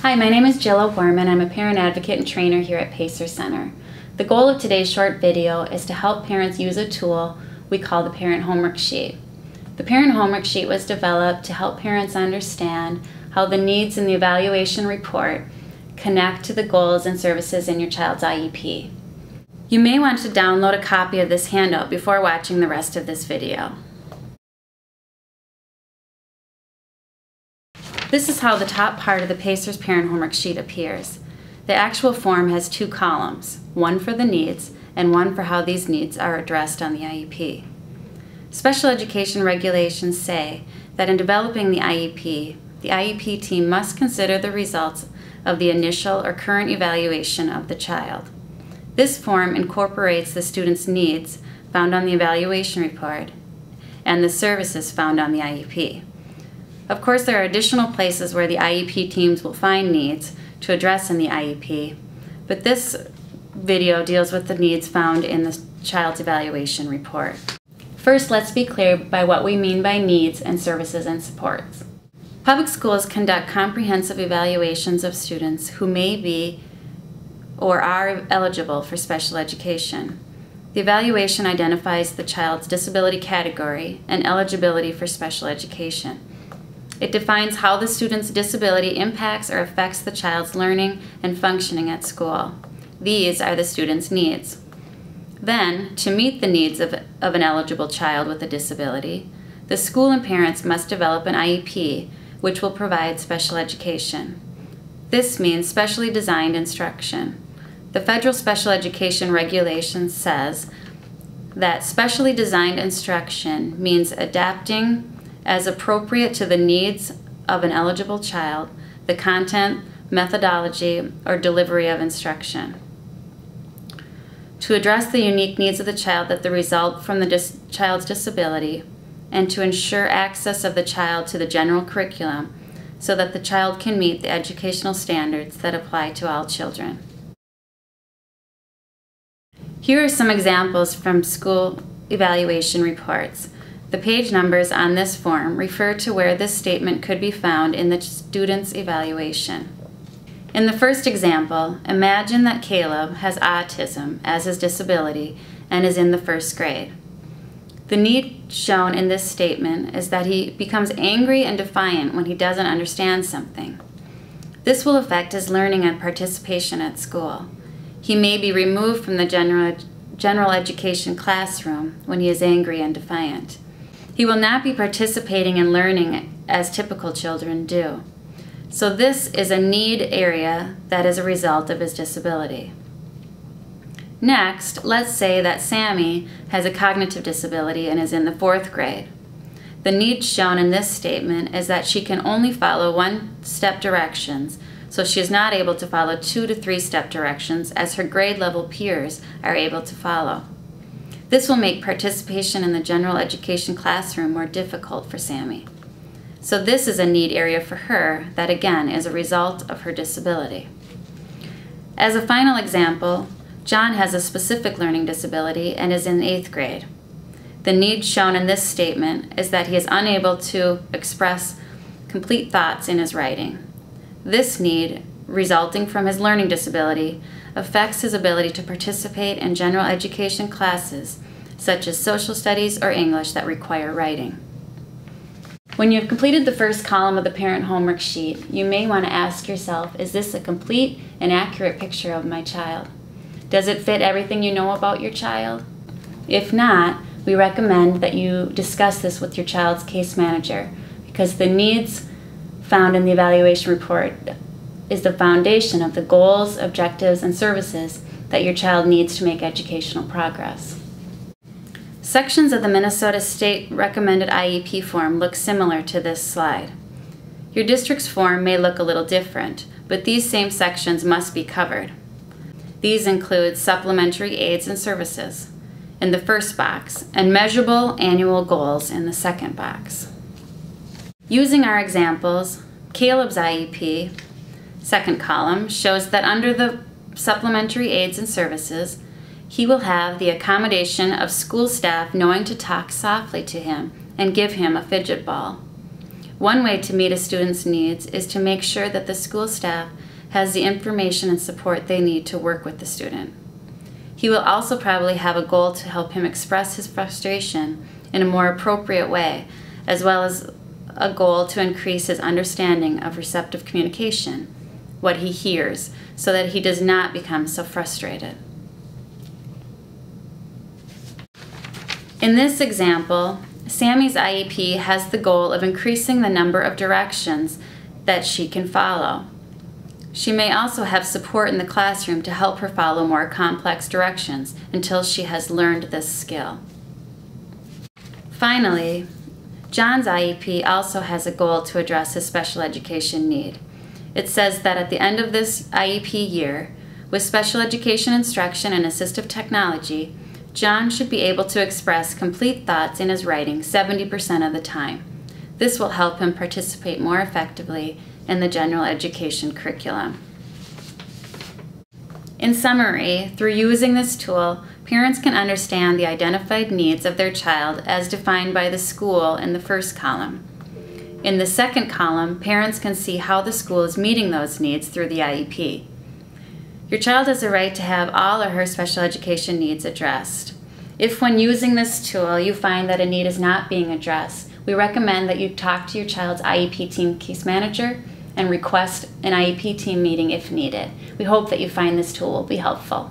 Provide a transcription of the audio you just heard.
Hi, my name is Jill O'Gorman. I'm a parent advocate and trainer here at Pacer Center. The goal of today's short video is to help parents use a tool we call the Parent Homework Sheet. The Parent Homework Sheet was developed to help parents understand how the needs in the evaluation report connect to the goals and services in your child's IEP. You may want to download a copy of this handout before watching the rest of this video. This is how the top part of the Pacer's Parent Homework Sheet appears. The actual form has two columns, one for the needs and one for how these needs are addressed on the IEP. Special education regulations say that in developing the IEP team must consider the results of the initial or current evaluation of the child. This form incorporates the student's needs found on the evaluation report and the services found on the IEP. Of course, there are additional places where the IEP teams will find needs to address in the IEP, but this video deals with the needs found in the child's evaluation report. First, let's be clear by what we mean by needs and services and supports. Public schools conduct comprehensive evaluations of students who may be or are eligible for special education. The evaluation identifies the child's disability category and eligibility for special education. It defines how the student's disability impacts or affects the child's learning and functioning at school. These are the student's needs. Then, to meet the needs of an eligible child with a disability, the school and parents must develop an IEP which will provide special education. This means specially designed instruction. The Federal Special Education Regulation says that specially designed instruction means adapting as appropriate to the needs of an eligible child, the content, methodology, or delivery of instruction. To address the unique needs of the child that result from the child's disability, and to ensure access of the child to the general curriculum so that the child can meet the educational standards that apply to all children. Here are some examples from school evaluation reports. The page numbers on this form refer to where this statement could be found in the student's evaluation. In the first example, imagine that Caleb has autism as his disability and is in the first grade. The need shown in this statement is that he becomes angry and defiant when he doesn't understand something. This will affect his learning and participation at school. He may be removed from the general education classroom when he is angry and defiant. He will not be participating in learning as typical children do. So this is a need area that is a result of his disability. Next, let's say that Sammy has a cognitive disability and is in the fourth grade. The need shown in this statement is that she can only follow one-step directions, so she is not able to follow 2 to 3-step directions as her grade level peers are able to follow. This will make participation in the general education classroom more difficult for Sammy. So this is a need area for her that again is a result of her disability. As a final example, John has a specific learning disability and is in 8th grade. The need shown in this statement is that he is unable to express complete thoughts in his writing. This need, resulting from his learning disability, affects his ability to participate in general education classes such as social studies or English that require writing. When you have completed the first column of the Parent Homework Sheet, you may want to ask yourself, is this a complete and accurate picture of my child? Does it fit everything you know about your child? If not, we recommend that you discuss this with your child's case manager because the needs found in the evaluation report is the foundation of the goals, objectives, and services that your child needs to make educational progress. Sections of the Minnesota State Recommended IEP form look similar to this slide. Your district's form may look a little different, but these same sections must be covered. These include supplementary aids and services in the first box and measurable annual goals in the second box. Using our examples, Caleb's IEP, second column, shows that under the supplementary aids and services, he will have the accommodation of school staff knowing to talk softly to him and give him a fidget ball. One way to meet a student's needs is to make sure that the school staff has the information and support they need to work with the student. He will also probably have a goal to help him express his frustration in a more appropriate way, as well as a goal to increase his understanding of receptive communication, what he hears, so that he does not become so frustrated. In this example, Sammy's IEP has the goal of increasing the number of directions that she can follow. She may also have support in the classroom to help her follow more complex directions until she has learned this skill. Finally, John's IEP also has a goal to address his special education need. It says that at the end of this IEP year, with special education instruction and assistive technology, John should be able to express complete thoughts in his writing 70% of the time. This will help him participate more effectively in the general education curriculum. In summary, through using this tool, parents can understand the identified needs of their child as defined by the school in the first column. In the second column, parents can see how the school is meeting those needs through the IEP. Your child has a right to have all of her special education needs addressed. If when using this tool you find that a need is not being addressed, we recommend that you talk to your child's IEP team case manager and request an IEP team meeting if needed. We hope that you find this tool will be helpful.